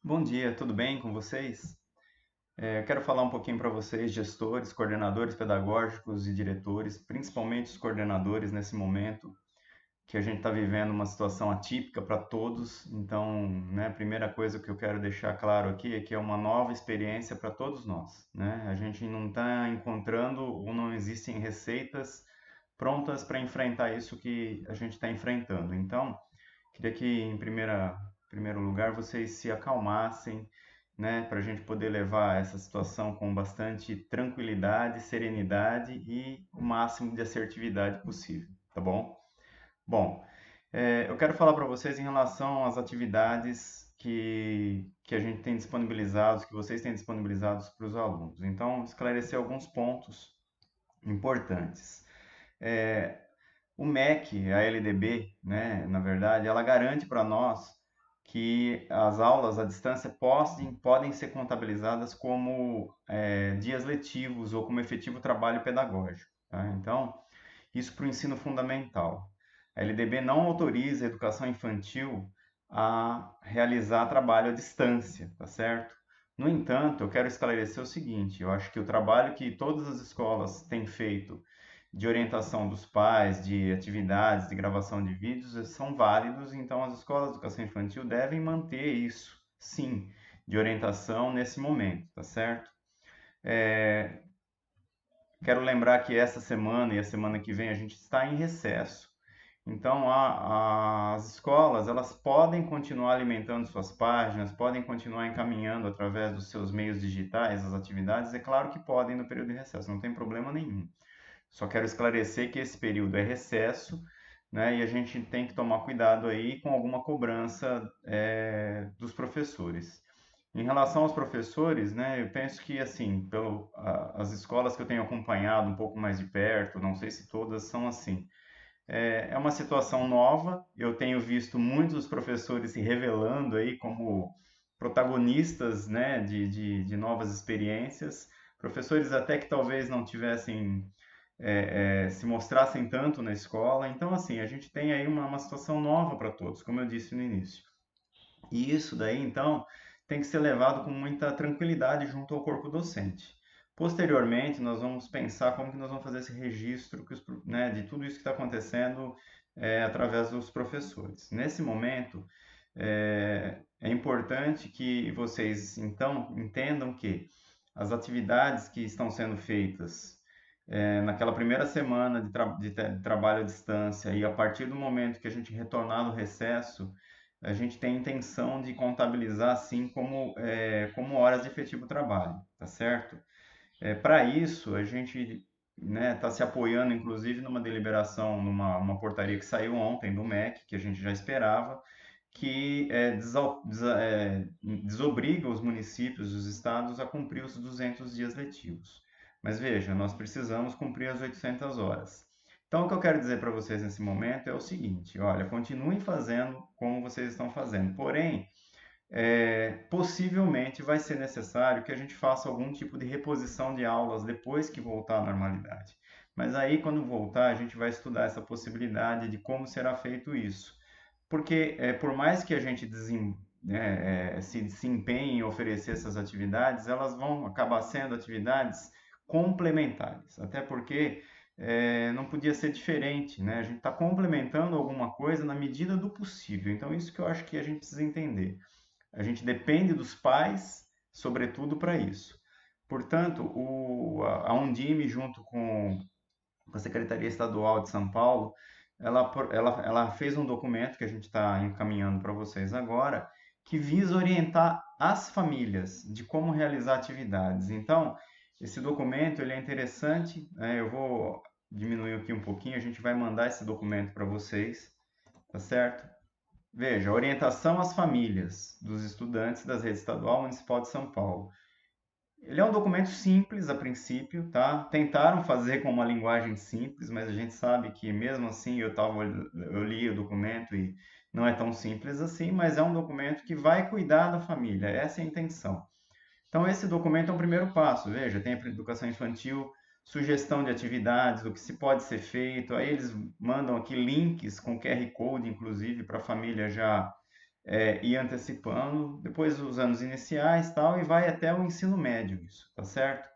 Bom dia, tudo bem com vocês? Eu quero falar um pouquinho para vocês, gestores, coordenadores pedagógicos e diretores, principalmente os coordenadores nesse momento que a gente está vivendo uma situação atípica para todos. Então, né, a primeira coisa que eu quero deixar claro aqui é que é uma nova experiência para todos nós, né? A gente não está encontrando ou não existem receitas prontas para enfrentar isso que a gente está enfrentando. Então, queria que, primeiro lugar, vocês se acalmassem, né, para a gente poder levar essa situação com bastante tranquilidade, serenidade e o máximo de assertividade possível, tá bom? Bom, eu quero falar para vocês em relação às atividades que a gente tem disponibilizados, que vocês têm disponibilizados para os alunos. Então, esclarecer alguns pontos importantes. É, o MEC, a LDB, né, na verdade, ela garante para nós que as aulas à distância podem ser contabilizadas como dias letivos ou como efetivo trabalho pedagógico. Tá? Então, isso para o ensino fundamental. A LDB não autoriza a educação infantil a realizar trabalho à distância, tá certo? No entanto, eu quero esclarecer o seguinte: eu acho que o trabalho que todas as escolas têm feito de orientação dos pais, de atividades, de gravação de vídeos, são válidos, então as escolas de educação infantil devem manter isso, sim, de orientação nesse momento, tá certo? É, Quero lembrar que essa semana e a semana que vem a gente está em recesso. Então, as escolas, elas podem continuar alimentando suas páginas, podem continuar encaminhando através dos seus meios digitais as atividades, é claro que podem no período de recesso, não tem problema nenhum. Só quero esclarecer que esse período é recesso, né, e a gente tem que tomar cuidado aí com alguma cobrança dos professores. Em relação aos professores, né, eu penso que assim, as escolas que eu tenho acompanhado um pouco mais de perto, não sei se todas são assim, é uma situação nova. Eu tenho visto muitos professores se revelando aí como protagonistas, né, de novas experiências. Professores até que talvez não tivessem, se mostrassem tanto na escola. Então, assim, a gente tem aí uma situação nova para todos, como eu disse no início. E isso daí, então, tem que ser levado com muita tranquilidade junto ao corpo docente. Posteriormente, nós vamos pensar como que nós vamos fazer esse registro né, de tudo isso que está acontecendo através dos professores. Nesse momento, é importante que vocês, então, entendam que as atividades que estão sendo feitas naquela primeira semana de trabalho à distância e a partir do momento que a gente retornar no recesso, a gente tem intenção de contabilizar assim como horas de efetivo trabalho, tá certo? Para isso, a gente está se apoiando, inclusive, numa deliberação, numa uma portaria que saiu ontem do MEC, que a gente já esperava, que desobriga os municípios e os estados a cumprir os 200 dias letivos. Mas veja, nós precisamos cumprir as 800 horas. Então, o que eu quero dizer para vocês nesse momento é o seguinte: olha, continuem fazendo como vocês estão fazendo, porém, possivelmente vai ser necessário que a gente faça algum tipo de reposição de aulas depois que voltar à normalidade. Mas aí, quando voltar, a gente vai estudar essa possibilidade de como será feito isso. Porque, por mais que a gente se empenhe em oferecer essas atividades, elas vão acabar sendo atividades complementares. Até porque não podia ser diferente, né? A gente está complementando alguma coisa na medida do possível. Então, isso que eu acho que a gente precisa entender. A gente depende dos pais, sobretudo, para isso. Portanto, a Undime, junto com a Secretaria Estadual de São Paulo, ela fez um documento que a gente está encaminhando para vocês agora, que visa orientar as famílias de como realizar atividades. Então, esse documento ele é interessante, né? Eu vou diminuir aqui um pouquinho, a gente vai mandar esse documento para vocês, tá certo? Veja, orientação às famílias dos estudantes das redes estadual e municipal de São Paulo. Ele é um documento simples a princípio, tá? Tentaram fazer com uma linguagem simples, mas a gente sabe que mesmo assim eu li o documento e não é tão simples assim, mas é um documento que vai cuidar da família, essa é a intenção. Então, esse documento é um primeiro passo. Veja, tem a educação infantil, sugestão de atividades, do que se pode ser feito. Aí eles mandam aqui links com QR Code, inclusive, para a família já ir antecipando, depois os anos iniciais tal, e vai até o ensino médio isso, tá certo?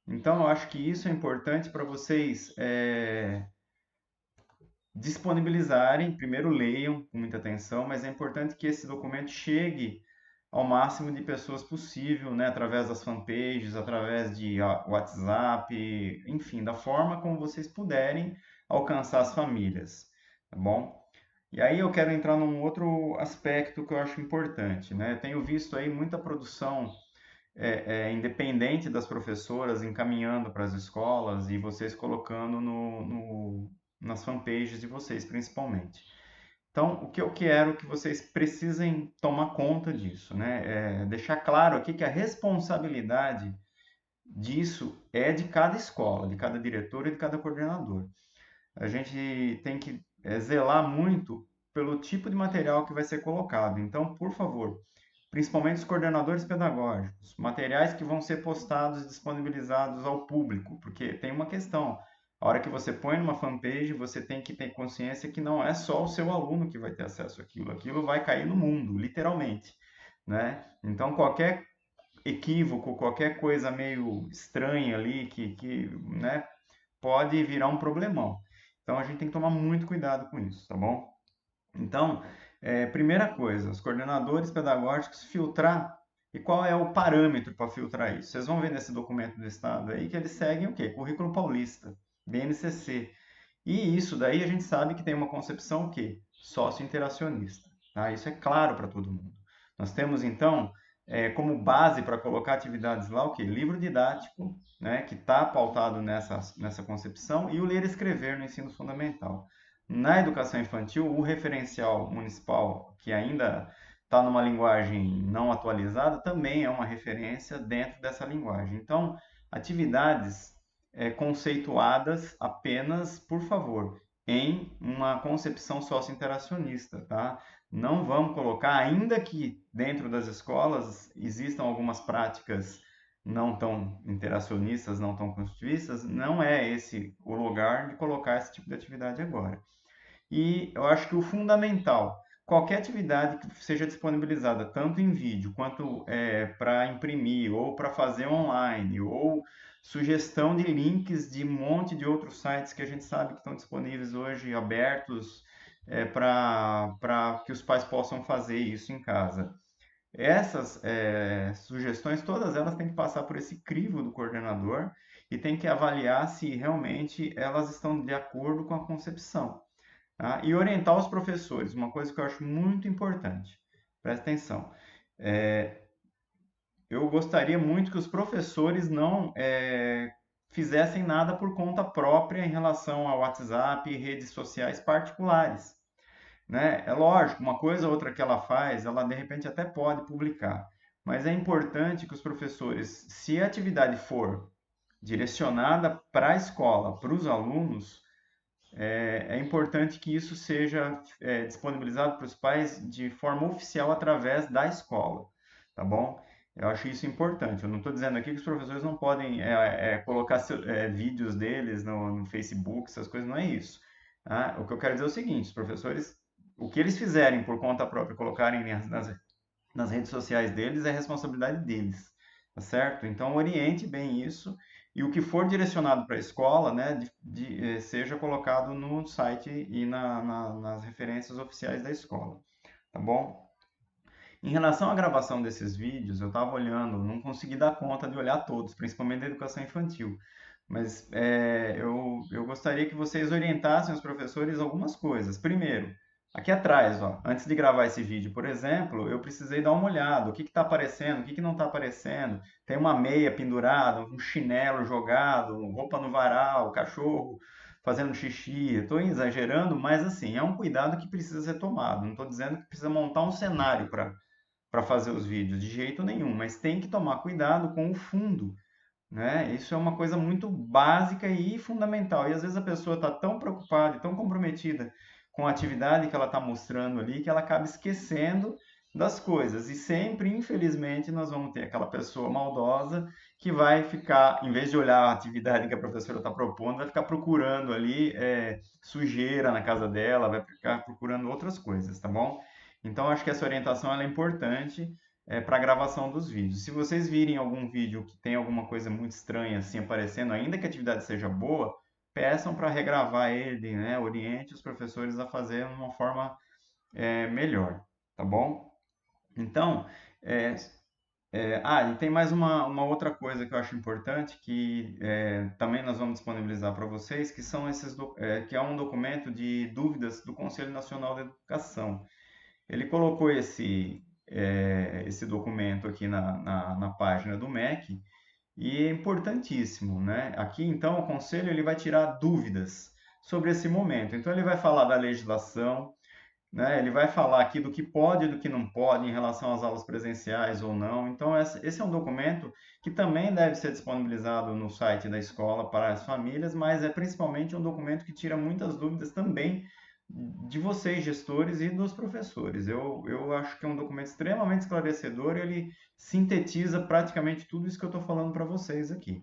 Então, eu acho que isso é importante para vocês disponibilizarem, primeiro leiam com muita atenção, mas é importante que esse documento chegue ao máximo de pessoas possível, né, através das fanpages, através de WhatsApp, enfim, da forma como vocês puderem alcançar as famílias, tá bom? E aí eu quero entrar num outro aspecto que eu acho importante, né? Eu tenho visto aí muita produção independente das professoras encaminhando para as escolas e vocês colocando nas fanpages de vocês, principalmente. Então, o que eu quero que vocês precisem tomar conta disso, né? Deixar claro aqui que a responsabilidade disso é de cada escola, de cada diretor e de cada coordenador. A gente tem que zelar muito pelo tipo de material que vai ser colocado. Então, por favor, principalmente os coordenadores pedagógicos, materiais que vão ser postados e disponibilizados ao público, porque tem uma questão. A hora que você põe numa fanpage, você tem que ter consciência que não é só o seu aluno que vai ter acesso àquilo, aquilo vai cair no mundo, literalmente, né? Então, qualquer equívoco, qualquer coisa meio estranha ali né, pode virar um problemão. Então, a gente tem que tomar muito cuidado com isso, tá bom? Então, primeira coisa, os coordenadores pedagógicos filtrar. E qual é o parâmetro para filtrar isso? Vocês vão ver nesse documento do Estado aí que eles seguem o quê? Currículo Paulista, BNCC. E isso daí a gente sabe que tem uma concepção o quê? Sócio-interacionista. Tá? Isso é claro para todo mundo. Nós temos, então, como base para colocar atividades lá o quê? Livro didático, né, que está pautado nessa concepção, e o ler e escrever no ensino fundamental. Na educação infantil, o referencial municipal, que ainda está numa linguagem não atualizada, também é uma referência dentro dessa linguagem. Então, atividades conceituadas apenas, por favor, em uma concepção socio-interacionista, tá? Não vamos colocar, ainda que dentro das escolas existam algumas práticas não tão interacionistas, não tão construtivistas, não é esse o lugar de colocar esse tipo de atividade agora. E eu acho que o fundamental, qualquer atividade que seja disponibilizada, tanto em vídeo quanto para imprimir, ou para fazer online, ou sugestão de links de um monte de outros sites que a gente sabe que estão disponíveis hoje, abertos, para que os pais possam fazer isso em casa. Essas sugestões, todas elas têm que passar por esse crivo do coordenador e tem que avaliar se realmente elas estão de acordo com a concepção. Tá? E orientar os professores, uma coisa que eu acho muito importante. Presta atenção. Eu gostaria muito que os professores não fizessem nada por conta própria em relação ao WhatsApp e redes sociais particulares. Né? É lógico, uma coisa ou outra que ela faz, ela de repente até pode publicar. Mas é importante que os professores, se a atividade for direcionada para a escola, para os alunos, é importante que isso seja disponibilizado para os pais de forma oficial através da escola, tá bom? Eu acho isso importante. Eu não estou dizendo aqui que os professores não podem colocar vídeos deles no Facebook, essas coisas, não é isso. Tá? O que eu quero dizer é o seguinte: os professores, o que eles fizerem por conta própria, colocarem nas redes sociais deles, é responsabilidade deles, tá certo? Então, oriente bem isso e o que for direcionado para a escola, né, seja colocado no site e nas referências oficiais da escola, tá bom? Em relação à gravação desses vídeos, eu estava olhando, não consegui dar conta de olhar todos, principalmente da educação infantil, mas eu gostaria que vocês orientassem os professores algumas coisas. Primeiro, aqui atrás, ó, antes de gravar esse vídeo, por exemplo, eu precisei dar uma olhada, o que está aparecendo, o que não está aparecendo. Tem uma meia pendurada, um chinelo jogado, roupa no varal, cachorro fazendo xixi. Estou exagerando, mas assim, é um cuidado que precisa ser tomado. Não estou dizendo que precisa montar um cenário para fazer os vídeos, de jeito nenhum, mas tem que tomar cuidado com o fundo, né? Isso é uma coisa muito básica e fundamental. E às vezes a pessoa está tão preocupada e tão comprometida com a atividade que ela está mostrando ali que ela acaba esquecendo das coisas. E sempre, infelizmente, nós vamos ter aquela pessoa maldosa que vai ficar, em vez de olhar a atividade que a professora está propondo, vai ficar procurando ali sujeira na casa dela, vai ficar procurando outras coisas, tá bom? Então, acho que essa orientação ela é importante para a gravação dos vídeos. Se vocês virem algum vídeo que tem alguma coisa muito estranha assim aparecendo, ainda que a atividade seja boa, peçam para regravar ele, né? Oriente os professores a fazer de uma forma melhor, tá bom? Então, é, e tem mais uma outra coisa que eu acho importante que também nós vamos disponibilizar para vocês, que são que é um documento de dúvidas do Conselho Nacional de Educação. Ele colocou esse documento aqui na página do MEC e é importantíssimo, né? Aqui, então, o Conselho ele vai tirar dúvidas sobre esse momento. Então, ele vai falar da legislação, né? Ele vai falar aqui do que pode e do que não pode em relação às aulas presenciais ou não. Então, esse é um documento que também deve ser disponibilizado no site da escola para as famílias, mas é principalmente um documento que tira muitas dúvidas também de vocês, gestores, e dos professores. Eu acho que é um documento extremamente esclarecedor e ele sintetiza praticamente tudo isso que eu estou falando para vocês aqui.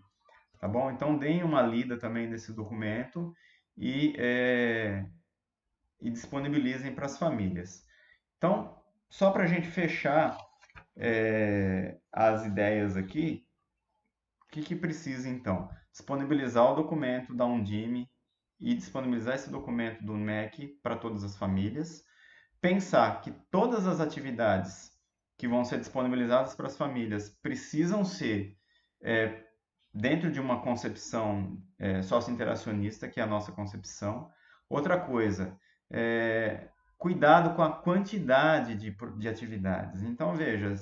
Tá bom? Então, deem uma lida também nesse documento e, e disponibilizem para as famílias. Então, só para a gente fechar as ideias aqui, o que precisa então? Disponibilizar o documento da Undime e disponibilizar esse documento do MEC para todas as famílias. Pensar que todas as atividades que vão ser disponibilizadas para as famílias precisam ser dentro de uma concepção socio-interacionista, que é a nossa concepção. Outra coisa, cuidado com a quantidade de atividades. Então, veja,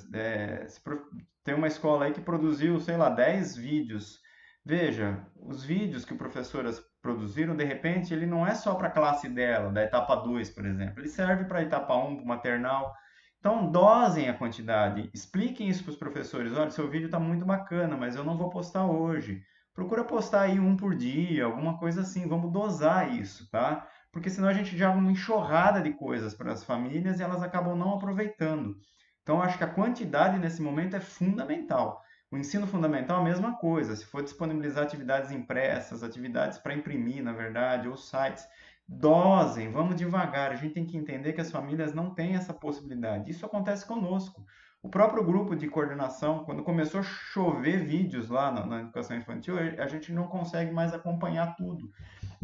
tem uma escola aí que produziu, sei lá, 10 vídeos. Veja, os vídeos que o professoras produziram, de repente, ele não é só para a classe dela, da etapa 2, por exemplo. Ele serve para a etapa 1, para o maternal. Então, dosem a quantidade, expliquem isso para os professores. Olha, seu vídeo está muito bacana, mas eu não vou postar hoje. Procura postar aí um por dia, alguma coisa assim. Vamos dosar isso, tá? Porque senão a gente joga uma enxurrada de coisas para as famílias e elas acabam não aproveitando. Então, eu acho que a quantidade nesse momento é fundamental. O ensino fundamental é a mesma coisa. Se for disponibilizar atividades impressas, atividades para imprimir, na verdade, ou sites, dosem, vamos devagar. A gente tem que entender que as famílias não têm essa possibilidade. Isso acontece conosco. O próprio grupo de coordenação, quando começou a chover vídeos lá na educação infantil, a gente não consegue mais acompanhar tudo.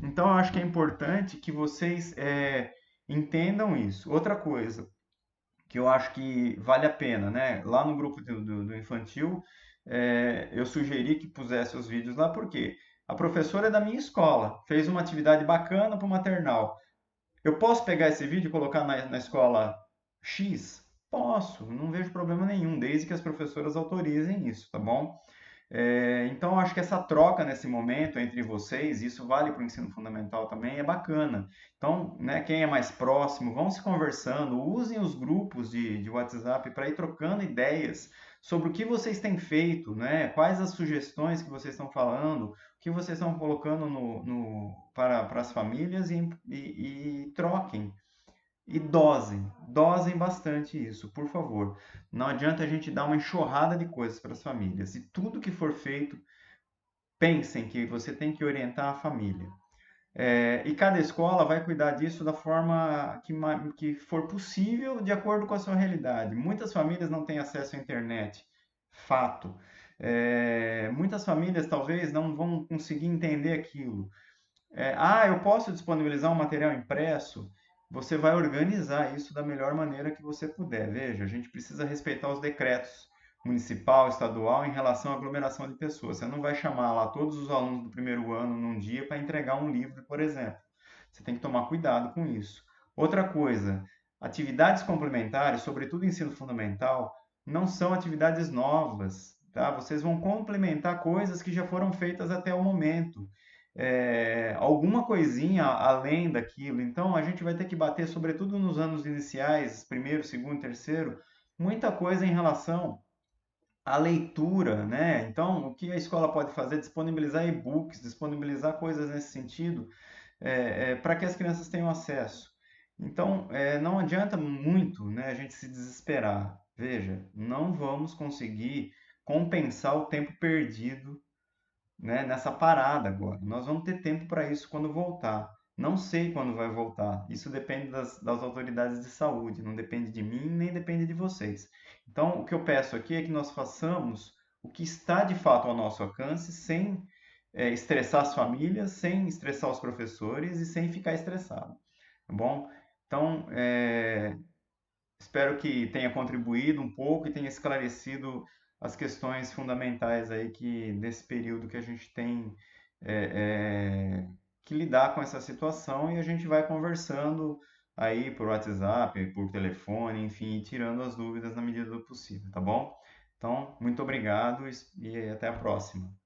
Então, eu acho que é importante que vocês entendam isso. Outra coisa que eu acho que vale a pena, né? Lá no grupo do infantil, eu sugeri que pusesse os vídeos lá, porque a professora é da minha escola, fez uma atividade bacana para o maternal. Eu posso pegar esse vídeo e colocar na escola X? Posso, não vejo problema nenhum, desde que as professoras autorizem isso, tá bom? Então, eu acho que essa troca nesse momento entre vocês, isso vale para o ensino fundamental também, é bacana. Então, né, quem é mais próximo, vão se conversando, usem os grupos de WhatsApp para ir trocando ideias sobre o que vocês têm feito, né, quais as sugestões que vocês estão falando, o que vocês estão colocando para as famílias e troquem. E dosem bastante isso, por favor. Não adianta a gente dar uma enxurrada de coisas para as famílias. E tudo que for feito, pensem que você tem que orientar a família. E cada escola vai cuidar disso da forma que for possível, de acordo com a sua realidade. Muitas famílias não têm acesso à internet, fato. Muitas famílias talvez não vão conseguir entender aquilo. Eu posso disponibilizar um material impresso? Você vai organizar isso da melhor maneira que você puder. Veja, a gente precisa respeitar os decretos municipal, estadual em relação à aglomeração de pessoas. Você não vai chamar lá todos os alunos do primeiro ano num dia para entregar um livro, por exemplo. Você tem que tomar cuidado com isso. Outra coisa, atividades complementares, sobretudo ensino fundamental, não são atividades novas, tá? Vocês vão complementar coisas que já foram feitas até o momento. Alguma coisinha além daquilo. Então, a gente vai ter que bater, sobretudo nos anos iniciais, primeiro, segundo, terceiro, muita coisa em relação à leitura, né? Então, o que a escola pode fazer? Disponibilizar e-books, disponibilizar coisas nesse sentido, para que as crianças tenham acesso. Então, não adianta muito, né, a gente se desesperar. Veja, não vamos conseguir compensar o tempo perdido, né, nessa parada agora. Nós vamos ter tempo para isso quando voltar. Não sei quando vai voltar. Isso depende das autoridades de saúde, não depende de mim, nem depende de vocês. Então, o que eu peço aqui é que nós façamos o que está de fato ao nosso alcance, sem estressar as famílias, sem estressar os professores e sem ficar estressado, tá bom? Então, espero que tenha contribuído um pouco e tenha esclarecido as questões fundamentais aí que nesse período que a gente tem que lidar com essa situação, e a gente vai conversando aí por WhatsApp, por telefone, enfim, e tirando as dúvidas na medida do possível, tá bom? Então, muito obrigado e até a próxima.